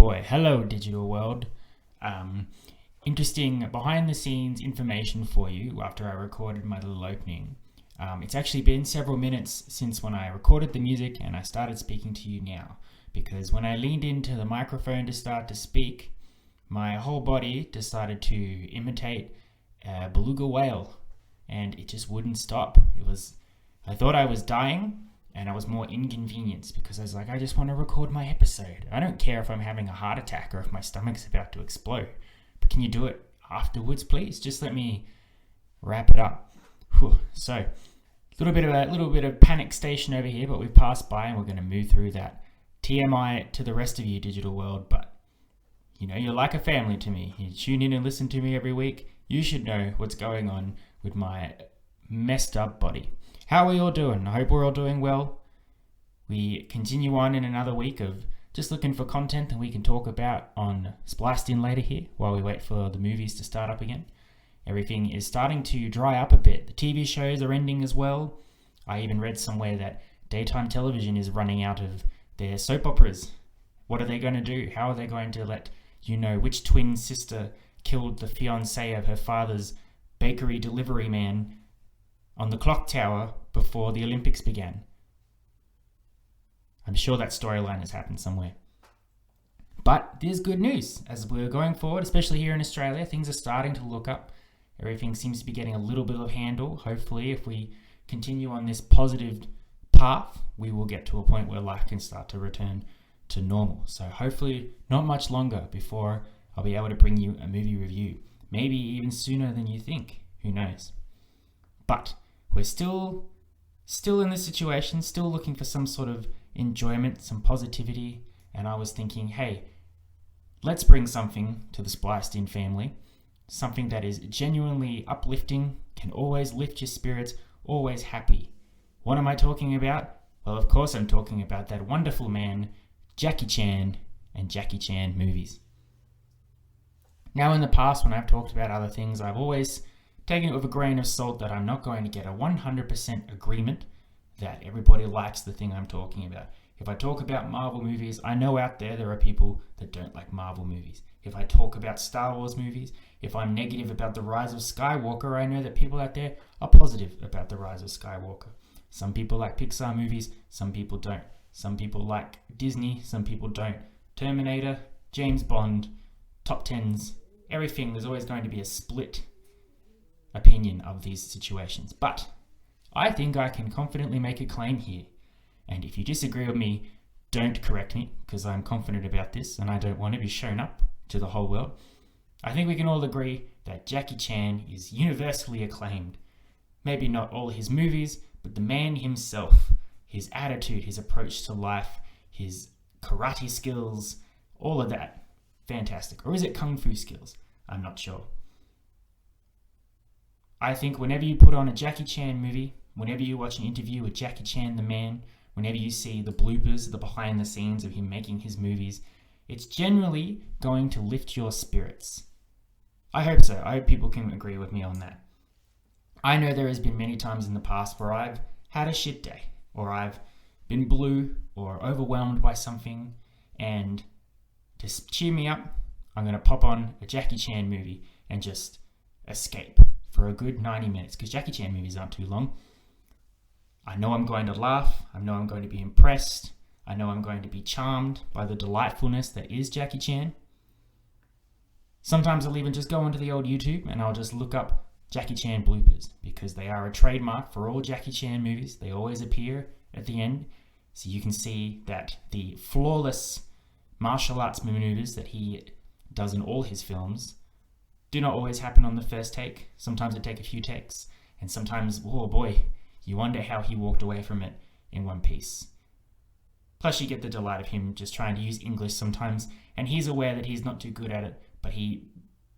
boy. Hello, digital world. Interesting behind the scenes information for you after I recorded my little opening. It's actually been several minutes since when I recorded the music and I started speaking to you now, because when I leaned into the microphone to start to speak, my whole body decided to imitate a beluga whale, and it just wouldn't stop. I thought I was dying, and I was more inconvenienced because I was like, I just want to record my episode. I don't care if I'm having a heart attack or if my stomach's about to explode, but can you do it afterwards, please? Just let me wrap it up. Whew. So, a little bit of panic station over here, but we've passed by and we're going to move through that. TMI to the rest of you, digital world, but you're like a family to me. You tune in and listen to me every week. You should know what's going on with my messed up body. How are we all doing? I hope we're all doing well. We continue on in another week of just looking for content that we can talk about on Spliced In Later here while we wait for the movies to start up again. Everything is starting to dry up a bit. The TV shows are ending as well. I even read somewhere that daytime television is running out of their soap operas. What are they going to do? How are they going to let you know which twin sister killed the fiancé of her father's bakery delivery man on the clock tower before the Olympics began? I'm sure that storyline has happened somewhere. But there's good news. As we're going forward, especially here in Australia, things are starting to look up. Everything seems to be getting a little bit of handle. Hopefully, if we continue on this positive path, we will get to a point where life can start to return to normal. So hopefully not much longer before I'll be able to bring you a movie review. Maybe even sooner than you think. Who knows? But we're still in this situation, still looking for some sort of enjoyment, some positivity. And I was thinking, hey, let's bring something to the Spliced In family. Something that is genuinely uplifting, can always lift your spirits, always happy. What am I talking about? Well, of course I'm talking about that wonderful man, Jackie Chan, and Jackie Chan movies. Now, in the past, when I've talked about other things, I've always taken it with a grain of salt that I'm not going to get a 100% agreement that everybody likes the thing I'm talking about. If I talk about Marvel movies, I know out there are people that don't like Marvel movies. If I talk about Star Wars movies, if I'm negative about The Rise of Skywalker, I know that people out there are positive about The Rise of Skywalker. Some people like Pixar movies, some people don't. Some people like Disney, some people don't. Terminator, James Bond, top tens, everything. There's always going to be a split opinion of these situations. But I think I can confidently make a claim here. And if you disagree with me, don't correct me, because I'm confident about this and I don't want to be shown up to the whole world. I think we can all agree that Jackie Chan is universally acclaimed. Maybe not all his movies, but the man himself, his attitude, his approach to life, his karate skills, all of that, fantastic. Or is it kung fu skills? I'm not sure. I think whenever you put on a Jackie Chan movie, whenever you watch an interview with Jackie Chan the man, whenever you see the bloopers, the behind the scenes of him making his movies, it's generally going to lift your spirits. I hope so. I hope people can agree with me on that. I know there has been many times in the past where I've had a shit day, or I've been blue or overwhelmed by something, and to cheer me up, I'm going to pop on a Jackie Chan movie and just escape for a good 90 minutes, because Jackie Chan movies aren't too long. I know I'm going to laugh. I know I'm going to be impressed. I know I'm going to be charmed by the delightfulness that is Jackie Chan. Sometimes I'll even just go onto the old YouTube and I'll just look up Jackie Chan bloopers, because they are a trademark for all Jackie Chan movies. They always appear at the end, so you can see that the flawless martial arts maneuvers that he does in all his films do not always happen on the first take. Sometimes it takes a few takes, and sometimes, oh boy, you wonder how he walked away from it in one piece. Plus you get the delight of him just trying to use English sometimes, and he's aware that he's not too good at it, but he,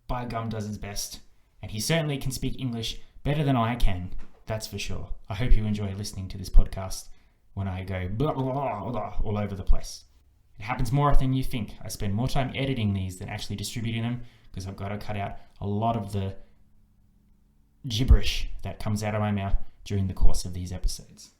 by gum, does his best. And he certainly can speak English better than I can, that's for sure. I hope you enjoy listening to this podcast when I go blah, blah, blah, blah, all over the place. It happens more often than you think. I spend more time editing these than actually distributing them, because I've got to cut out a lot of the gibberish that comes out of my mouth during the course of these episodes.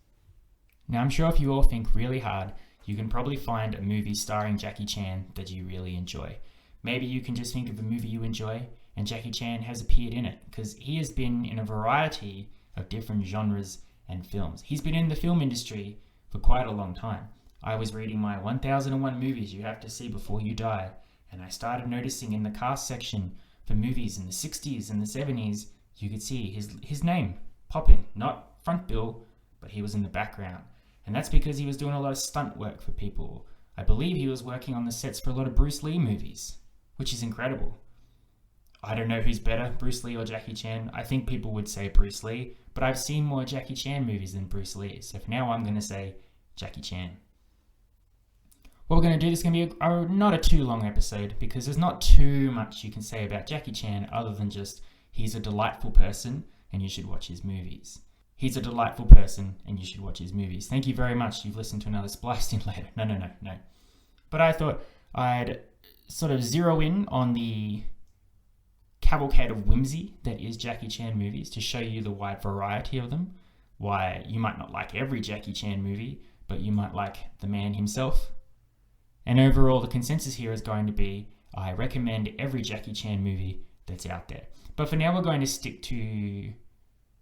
Now, I'm sure if you all think really hard, you can probably find a movie starring Jackie Chan that you really enjoy. Maybe you can just think of a movie you enjoy and Jackie Chan has appeared in it, because he has been in a variety of different genres and films. He's been in the film industry for quite a long time. I was reading my 1001 movies you have to see before you die, and I started noticing in the cast section for movies in the 60s and the 70s, you could see his name popping, not front bill, but he was in the background. And that's because he was doing a lot of stunt work for people. I believe he was working on the sets for a lot of Bruce Lee movies, which is incredible. I don't know who's better, Bruce Lee or Jackie Chan. I think people would say Bruce Lee, but I've seen more Jackie Chan movies than Bruce Lee. So for now, I'm going to say Jackie Chan. What we're going to do, this is going to be not a too long episode, because there's not too much you can say about Jackie Chan other than just he's a delightful person and you should watch his movies. He's a delightful person and you should watch his movies. Thank you very much. You've listened to another Spliced In Later. No. But I thought I'd sort of zero in on the cavalcade of whimsy that is Jackie Chan movies to show you the wide variety of them. Why you might not like every Jackie Chan movie, but you might like the man himself. And overall, the consensus here is going to be, I recommend every Jackie Chan movie that's out there. But for now, we're going to stick to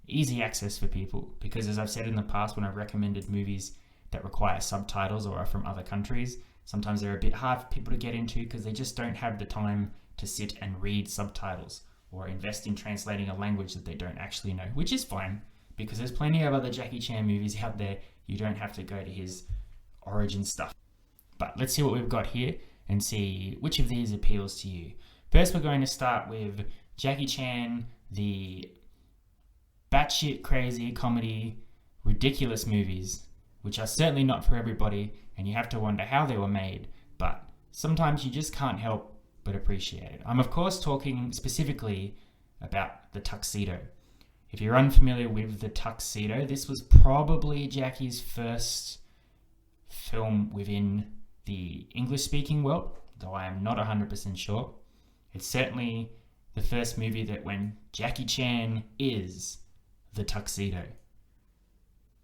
easy access for people, because as I've said in the past, when I've recommended movies that require subtitles or are from other countries, sometimes they're a bit hard for people to get into because they just don't have the time to sit and read subtitles or invest in translating a language that they don't actually know, which is fine, because there's plenty of other Jackie Chan movies out there. You don't have to go to his origin stuff. But let's see what we've got here and see which of these appeals to you. First, we're going to start with Jackie Chan, the batshit crazy comedy, ridiculous movies, which are certainly not for everybody, and you have to wonder how they were made, but sometimes you just can't help but appreciate it. I'm of course talking specifically about The Tuxedo. If you're unfamiliar with The Tuxedo, this was probably Jackie's first film within the English-speaking world, though I am not 100% sure. It's certainly the first movie that when Jackie Chan is The Tuxedo.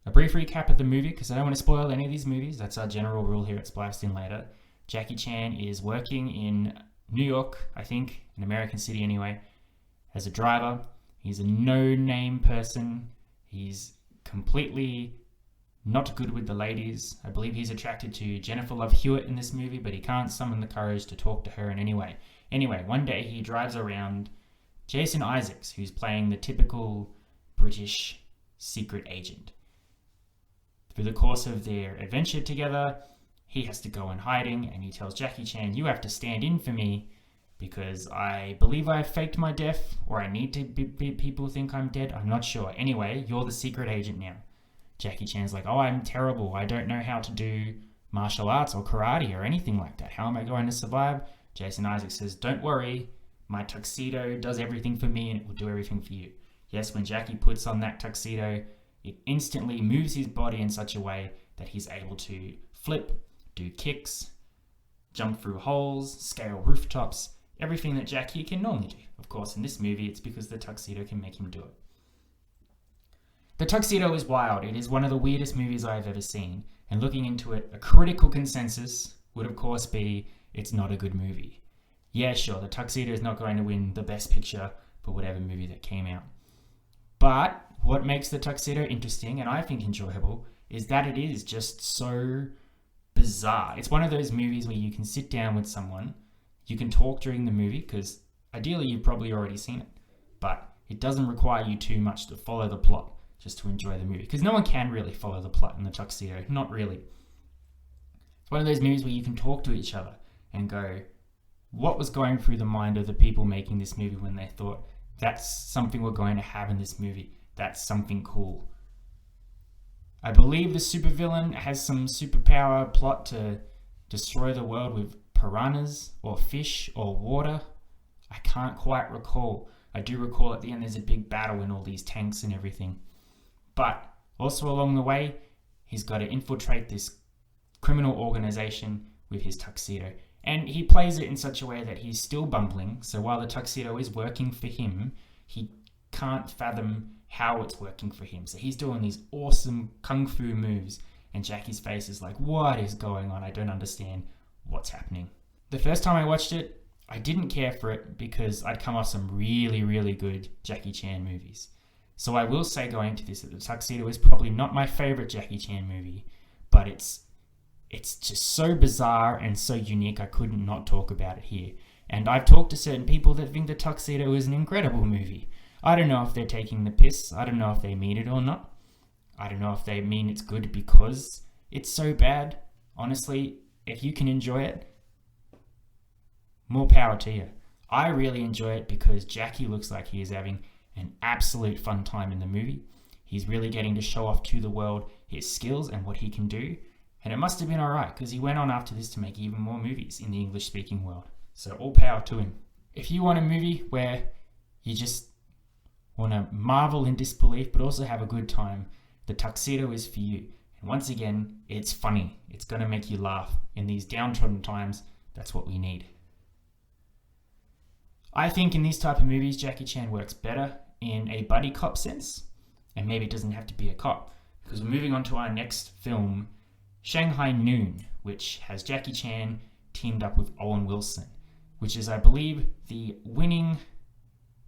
A brief recap of the movie, because I don't want to spoil any of these movies. That's our general rule here at Spliced In Later. Jackie Chan is working in New York, I think, an American city anyway, as a driver. He's a no-name person. He's completely not good with the ladies. I believe he's attracted to Jennifer Love Hewitt in this movie, but he can't summon the courage to talk to her in any way. Anyway, one day he drives around Jason Isaacs, who's playing the typical British secret agent. Through the course of their adventure together, he has to go in hiding, and he tells Jackie Chan, you have to stand in for me because I believe I faked my death, or I need to be people think I'm dead. I'm not sure. Anyway, you're the secret agent now. Jackie Chan's like, oh, I'm terrible. I don't know how to do martial arts or karate or anything like that. How am I going to survive? Jason Isaacs says, don't worry. My tuxedo does everything for me and it will do everything for you. Yes, when Jackie puts on that tuxedo, it instantly moves his body in such a way that he's able to flip, do kicks, jump through holes, scale rooftops, everything that Jackie can normally do. Of course, in this movie, it's because the tuxedo can make him do it. The Tuxedo is wild. It is one of the weirdest movies I've ever seen. And looking into it, a critical consensus would of course be it's not a good movie. Yeah, sure, The Tuxedo is not going to win the best picture for whatever movie that came out. But what makes The Tuxedo interesting, and I think enjoyable, is that it is just so bizarre. It's one of those movies where you can sit down with someone, you can talk during the movie, because ideally you've probably already seen it, but it doesn't require you too much to follow the plot just to enjoy the movie, because no one can really follow the plot in The Tuxedo, not really. It's one of those movies where you can talk to each other and go, what was going through the mind of the people making this movie when they thought, that's something we're going to have in this movie, that's something cool. I believe the supervillain has some superpower plot to destroy the world with piranhas or fish or water. I can't quite recall. I do recall at the end there's a big battle in all these tanks and everything. But also along the way, he's got to infiltrate this criminal organization with his tuxedo. And he plays it in such a way that he's still bumbling. So while the tuxedo is working for him, he can't fathom how it's working for him. So he's doing these awesome kung fu moves. and Jackie's face is like, what is going on? I don't understand what's happening. The first time I watched it, I didn't care for it because I'd come off some really, really good Jackie Chan movies. So I will say going to this that The Tuxedo is probably not my favorite Jackie Chan movie, but it's just so bizarre and so unique I couldn't not talk about it here. And I've talked to certain people that think The Tuxedo is an incredible movie. I don't know if they're taking the piss. I don't know if they mean it or not. I don't know if they mean it's good because it's so bad. Honestly, if you can enjoy it, more power to you. I really enjoy it because Jackie looks like he is having an absolute fun time in the movie. He's really getting to show off to the world his skills and what he can do. And it must have been alright because he went on after this to make even more movies in the English-speaking world. So all power to him. If you want a movie where you just want to marvel in disbelief but also have a good time, The Tuxedo is for you. And once again, it's funny. It's going to make you laugh. In these downtrodden times, that's what we need. I think in these type of movies, Jackie Chan works better in a buddy cop sense. And maybe it doesn't have to be a cop. Because we're moving on to our next film, Shanghai Noon, which has Jackie Chan teamed up with Owen Wilson, which is, I believe, the winning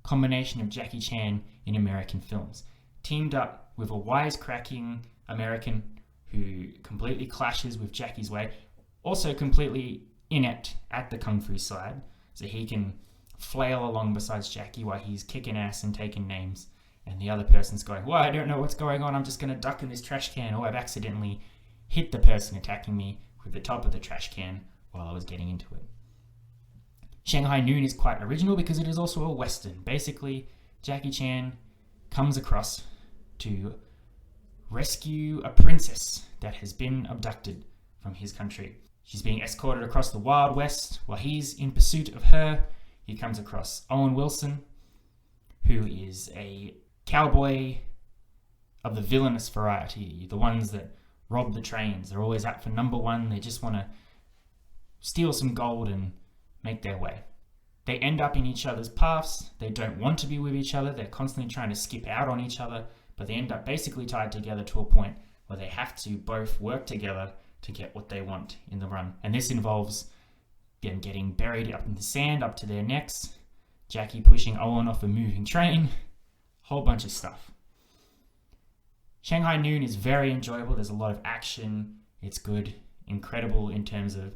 combination of Jackie Chan in American films. Teamed up with a wisecracking American who completely clashes with Jackie's way, also completely inept at the kung fu side, so he can flail along besides Jackie while he's kicking ass and taking names, and the other person's going, well, I don't know what's going on, I'm just going to duck in this trash can, or I've accidentally hit the person attacking me with the top of the trash can while I was getting into it. Shanghai Noon is quite original because it is also a Western. Basically, Jackie Chan comes across to rescue a princess that has been abducted from his country. She's being escorted across the Wild West. While he's in pursuit of her, he comes across Owen Wilson, who is a cowboy of the villainous variety, the ones that rob the trains. They're always out for number one. They just want to steal some gold and make their way. They end up in each other's paths. They don't want to be with each other. They're constantly trying to skip out on each other, but they end up basically tied together to a point where they have to both work together to get what they want in the run. And this involves them getting buried up in the sand up to their necks, Jackie pushing Owen off a moving train, whole bunch of stuff. Shanghai Noon is very enjoyable. There's a lot of action. It's good, incredible in terms of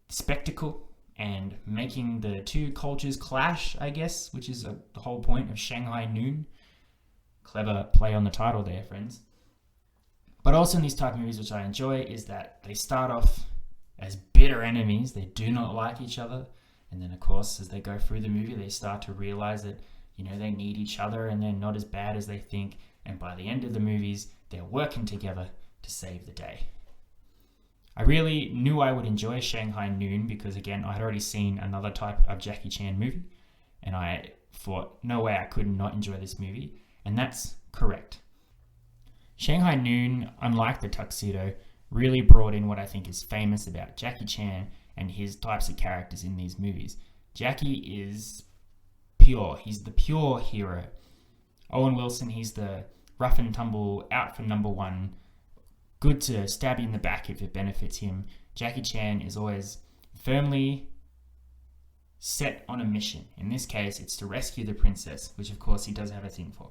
spectacle and making the two cultures clash, I guess, which is the whole point of Shanghai Noon. Clever play on the title there, friends. But also in these type of movies, which I enjoy, is that they start off as bitter enemies. They do not like each other. And then, of course, as they go through the movie, they start to realize that, they need each other and they're not as bad as they think. And by the end of the movies, they're working together to save the day. I really knew I would enjoy Shanghai Noon because, again, I had already seen another type of Jackie Chan movie. And I thought, no way I could not enjoy this movie. And that's correct. Shanghai Noon, unlike The Tuxedo, really brought in what I think is famous about Jackie Chan and his types of characters in these movies. Jackie is pure. He's the pure hero. Owen Wilson, he's the rough and tumble, out for number one, good to stab you in the back if it benefits him. Jackie Chan is always firmly set on a mission. In this case, it's to rescue the princess, which of course he does have a thing for.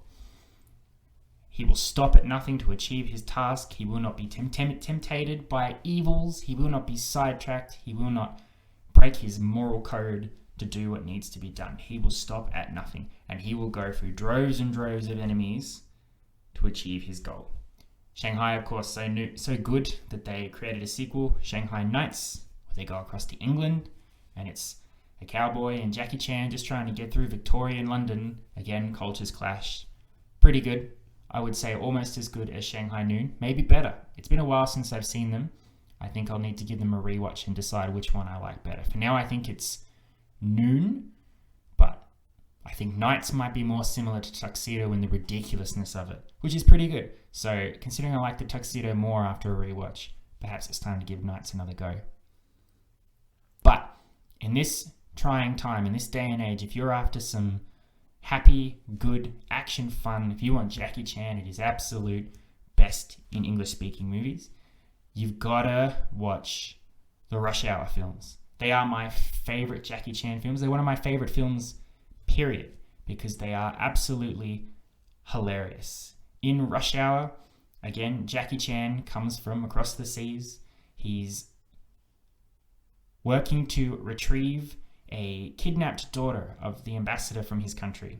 He will stop at nothing to achieve his task. He will not be tempted by evils. He will not be sidetracked. He will not break his moral code to do what needs to be done. He will stop at nothing, and he will go through droves and droves of enemies to achieve his goal. Shanghai, of course, so good that they created a sequel, Shanghai Nights, where they go across to England, and it's a cowboy and Jackie Chan just trying to get through Victorian London. Again, cultures clash. Pretty good. I would say almost as good as Shanghai Noon, maybe better. It's been a while since I've seen them. I think I'll need to give them a rewatch and decide which one I like better. For now, I think it's Noon, but I think Nights might be more similar to Tuxedo in the ridiculousness of it, which is pretty good. So considering I like the Tuxedo more after a rewatch, perhaps it's time to give Nights another go. But in this trying time, in this day and age, if you're after some happy, good, action fun, if you want Jackie Chan at his absolute best in English-speaking movies, you've gotta watch the Rush Hour films. They are my favorite Jackie Chan films. They're one of my favorite films, period, because they are absolutely hilarious. In Rush Hour, again, Jackie Chan comes from across the seas. He's working to retrieve a kidnapped daughter of the ambassador from his country.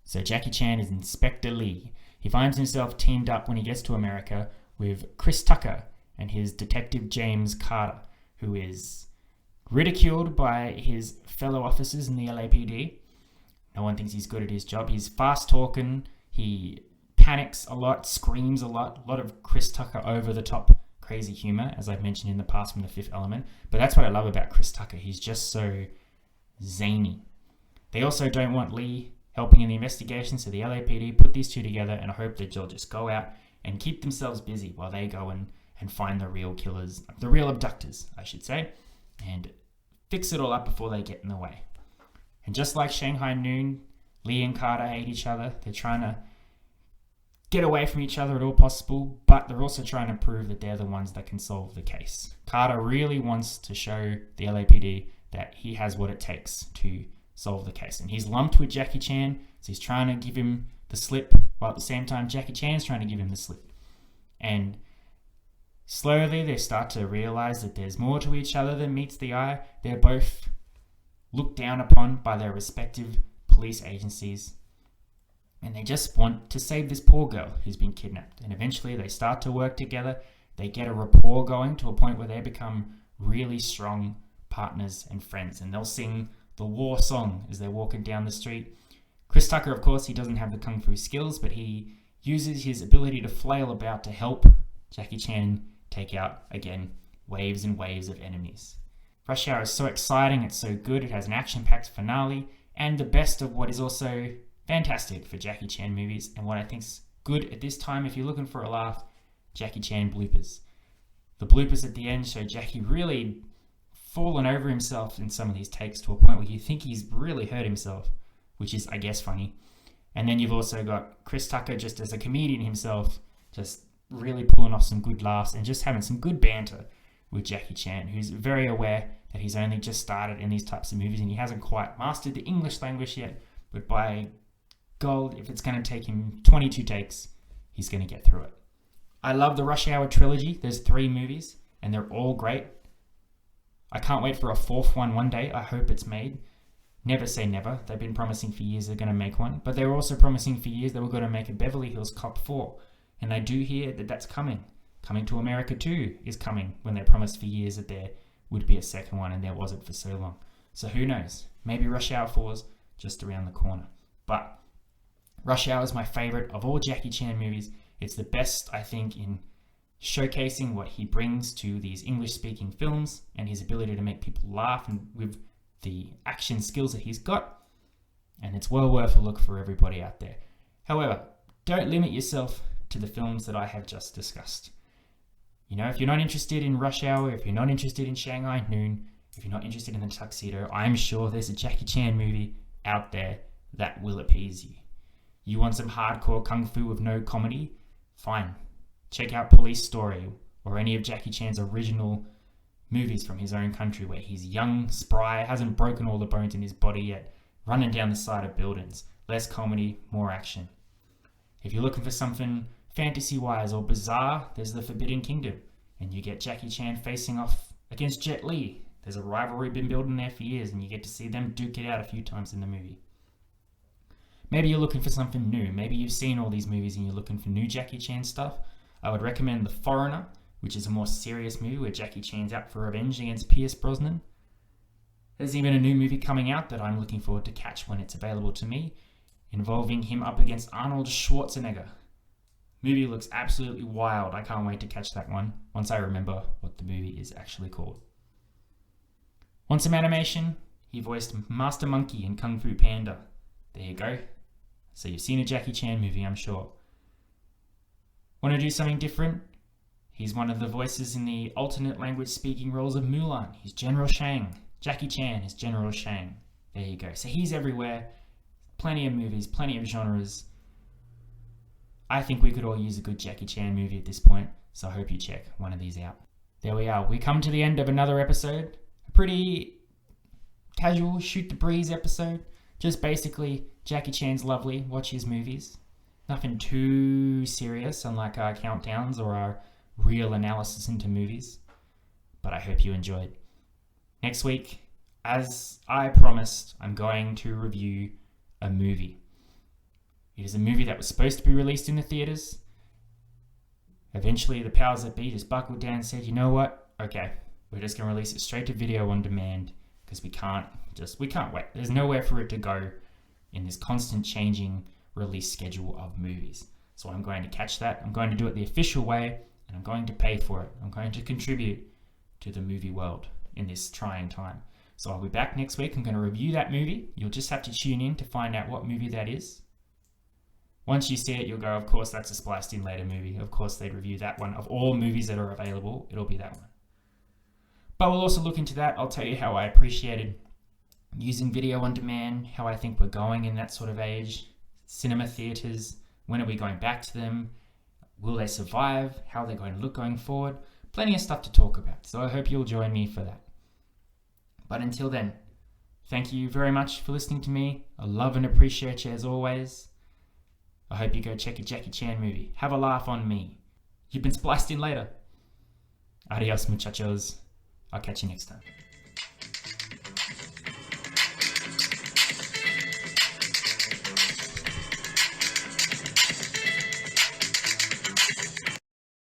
So Jackie Chan is Inspector Lee. He finds himself teamed up when he gets to America with Chris Tucker and his detective James Carter, who is ridiculed by his fellow officers in the LAPD. No one thinks he's good at his job. He's fast talking. He panics a lot, screams a lot of Chris Tucker over the top crazy humor, as I've mentioned in the past from The Fifth Element. But that's what I love about Chris Tucker. He's just so zany. They also don't want Lee helping in the investigation, so the LAPD put these two together and I hope that they'll just go out and keep themselves busy while they go and find the real killers, the real abductors, I should say, and fix it all up before they get in the way. And just like Shanghai Noon, Lee and Carter hate each other. They're trying to get away from each other at all possible, but they're also trying to prove that they're the ones that can solve the case. Carter really wants to show the LAPD that he has what it takes to solve the case. And he's lumped with Jackie Chan, so he's trying to give him the slip, while at the same time Jackie Chan's trying to give him the slip. And slowly they start to realize that there's more to each other than meets the eye. They're both looked down upon by their respective police agencies, and they just want to save this poor girl who's been kidnapped. And eventually they start to work together. They get a rapport going to a point where they become really strong partners and friends, and they'll sing the war song as they're walking down the street. Chris Tucker, of course, he doesn't have the kung fu skills, but he uses his ability to flail about to help Jackie Chan take out, again, waves and waves of enemies. Rush Hour is so exciting, it's so good, it has an action-packed finale, and the best of what is also fantastic for Jackie Chan movies, and what I think's good at this time if you're looking for a laugh, Jackie Chan bloopers. The bloopers at the end show Jackie really fallen over himself in some of these takes to a point where you think he's really hurt himself, which is, I guess, funny. And then you've also got Chris Tucker just as a comedian himself, just really pulling off some good laughs and just having some good banter with Jackie Chan, who's very aware that he's only just started in these types of movies and he hasn't quite mastered the English language yet, but by God, if it's going to take him 22 takes, he's going to get through it. I love the Rush Hour trilogy. There's 3 movies and they're all great. I can't wait for a 4th one day. I hope it's made. Never say never. They've been promising for years they're going to make one, but they were also promising for years they were going to make a Beverly Hills Cop 4. And I do hear that that's coming. Coming to America 2 is coming, when they promised for years that there would be a second one and there wasn't for so long. So who knows? Maybe Rush Hour 4's just around the corner. But Rush Hour is my favorite of all Jackie Chan movies. It's the best, I think, in showcasing what he brings to these English-speaking films and his ability to make people laugh, and with the action skills that he's got. And it's well worth a look for everybody out there. However, don't limit yourself to the films that I have just discussed. You know, if you're not interested in Rush Hour, if you're not interested in Shanghai Noon, if you're not interested in The Tuxedo, I'm sure there's a Jackie Chan movie out there that will appease you. You want some hardcore kung fu with no comedy? Fine. Check out Police Story or any of Jackie Chan's original movies from his own country, where he's young, spry, hasn't broken all the bones in his body yet, running down the side of buildings. Less comedy, more action. If you're looking for something fantasy-wise or bizarre, there's The Forbidden Kingdom, and you get Jackie Chan facing off against Jet Li. There's a rivalry been building there for years, and you get to see them duke it out a few times in the movie. Maybe you're looking for something new. Maybe you've seen all these movies and you're looking for new Jackie Chan stuff. I would recommend The Foreigner, which is a more serious movie where Jackie Chan's out for revenge against Pierce Brosnan. There's even a new movie coming out that I'm looking forward to catch when it's available to me, involving him up against Arnold Schwarzenegger. Movie looks absolutely wild. I can't wait to catch that one once I remember what the movie is actually called. Want some animation? He voiced Master Monkey in Kung Fu Panda. There you go. So you've seen a Jackie Chan movie, I'm sure. Want to do something different? He's one of the voices in the alternate language speaking roles of Mulan. He's General Shang. Jackie Chan is General Shang. There you go. So he's everywhere. Plenty of movies, plenty of genres. I think we could all use a good Jackie Chan movie at this point, so I hope you check one of these out. there we are. We come to the end of another episode. A pretty casual shoot the breeze episode. Just basically Jackie Chan's lovely, watch his movies. Nothing too serious, unlike our countdowns or our real analysis into movies. But I hope you enjoyed. Next week, as I promised, I'm going to review a movie. It is a movie that was supposed to be released in the theaters. Eventually, the powers that be just buckled down and said, you know what? Okay, we're just going to release it straight to video on demand because we can't wait. There's nowhere for it to go in this constant changing release schedule of movies. So I'm going to catch that. I'm going to do it the official way, and I'm going to pay for it. I'm going to contribute to the movie world in this trying time. So I'll be back next week. I'm going to review that movie. You'll just have to tune in to find out what movie that is. Once you see it, you'll go, of course, that's a Spliced In Later movie. Of course, they'd review that one. Of all movies that are available, it'll be that one. But we'll also look into that. I'll tell you how I appreciated using video on demand, how I think we're going in that sort of age. Cinema theaters, when are we going back to them? Will they survive? How are they going to look going forward? Plenty of stuff to talk about. So I hope you'll join me for that. But until then, thank you very much for listening to me. I love and appreciate you as always. I hope you go check a Jackie Chan movie. Have a laugh on me. You've been spliced in later. Adios, muchachos. I'll catch you next time.